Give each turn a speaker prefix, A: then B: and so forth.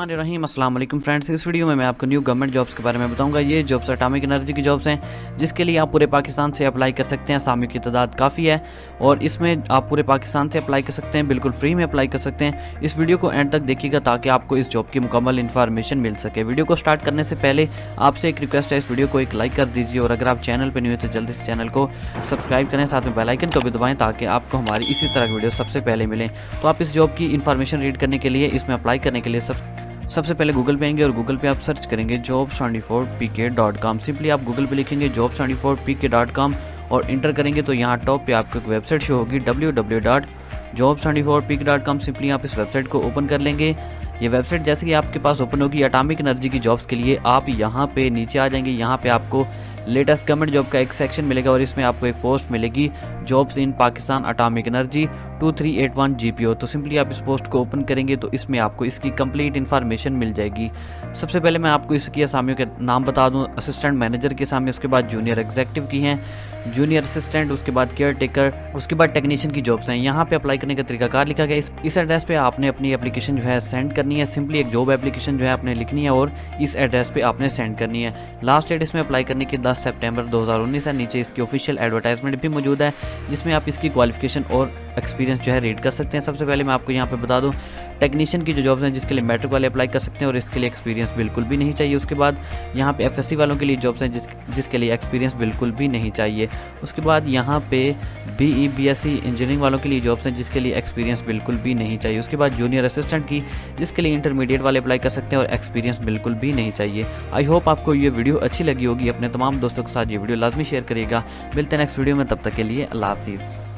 A: बिस्मिल्लाहिर्रहमानिर्रहीम। अस्सलाम वालेकुम फ्रेंड्स। इस वीडियो में मैं आपको न्यू गवर्नमेंट जॉब्स के बारे में बताऊंगा। ये जॉब्स एटॉमिक एनर्जी की जॉब्स हैं जिसके लिए आप पूरे पाकिस्तान से अप्लाई कर सकते हैं। असामियों की तादाद काफ़ी है और इसमें आप पूरे पाकिस्तान से अप्लाई कर सकते हैं, बिल्कुल फ्री में अप्लाई कर सकते हैं। इस वीडियो को एंड तक देखिएगा ताकि आपको इस जॉब की मुकम्मल इन्फॉर्मेशन मिल सके। वीडियो को स्टार्ट करने से पहले आपसे एक रिक्वेस्ट है, इस वीडियो को एक लाइक कर दीजिए और अगर आप चैनल पर न्यू है तो जल्दी से चैनल को सब्सक्राइब करें, साथ में बेल आइकन को भी दबाएं ताकि आपको हमारी इसी तरह की वीडियो सबसे पहले मिले। तो आप इस जॉब की इन्फॉर्मेशन रीड करने के लिए, इसमें अप्लाई करने के लिए सबसे पहले गूगल पे आएंगे और गूगल पे आप सर्च करेंगे jobs24pk.com। सिंपली आप गूगल पे लिखेंगे jobs24pk.com और इंटर करेंगे तो यहाँ टॉप पे आपको एक वेबसाइट शो होगी www.jobs24pk.com। सिंपली आप इस वेबसाइट को ओपन कर लेंगे। ये वेबसाइट जैसे कि आपके पास ओपन होगी एटॉमिक एनर्जी की जॉब्स के लिए, आप यहाँ पे नीचे आ जाएंगे। यहाँ पे आपको लेटेस्ट गवर्नमेंट जॉब का एक सेक्शन मिलेगा और इसमें आपको एक पोस्ट मिलेगी, jobs in Pakistan atomic energy 2381 GPO। तो सिंपली आप इस पोस्ट को ओपन करेंगे तो इसमें आपको इसकी कंप्लीट इन्फॉर्मेशन मिल जाएगी। सबसे पहले मैं आपको इसकी असामियों के नाम बता दूं। असिस्टेंट मैनेजर की असामी, उसके बाद जूनियर एग्जीक्यूटिव की हैं, जूनियर असिस्टेंट, उसके बाद केयर टेकर, उसके बाद टेक्नीशियन की जॉब्स हैं। यहाँ पे अप्लाई करने का तरीकाकार लिखा गया। इस एड्रेस पे आपने अपनी एप्लीकेशन जो है सेंड करनी है। सिंपली एक जॉब एप्लीकेशन जो है आपने लिखनी है और इस एड्रेस पे आपने सेंड करनी है। लास्ट डेट इसमें अप्लाई करने की 10 सितंबर 2019 है। नीचे इसकी ऑफिशियल एडवर्टाइजमेंट भी मौजूद है जिसमें आप इसकी क्वालिफिकेशन और एक्सपीरियंस जो है रीड कर सकते हैं। सबसे पहले मैं आपको यहाँ पे बता दूँ, टेक्नीशियन की जो जॉब्स हैं जिसके लिए मैट्रिक वाले अप्लाई कर सकते हैं और इसके लिए एक्सपीरियंस बिल्कुल भी नहीं चाहिए। उसके बाद यहाँ पे FSC वालों के लिए जॉब्स हैं जिसके लिए एक्सपीरियंस बिल्कुल भी नहीं चाहिए। उसके बाद यहाँ पे BE BSc इंजीनियरिंग वालों के लिए जॉब्स हैं जिसके लिए एक्सपीरियंस बिल्कुल भी नहीं चाहिए। उसके बाद जूनियर असिस्टेंट की, जिसके लिए इंटरमीडिएट वाले अप्लाई कर सकते हैं और एक्सपीरियंस बिल्कुल भी नहीं चाहिए। आई होप आपको ये वीडियो अच्छी लगी होगी। अपने तमाम दोस्तों के साथ ये वीडियो लाजमी शेयर करिएगा। मिलते हैं नेक्स्ट वीडियो में, तब तक के लिए अल्लाह हाफिज़।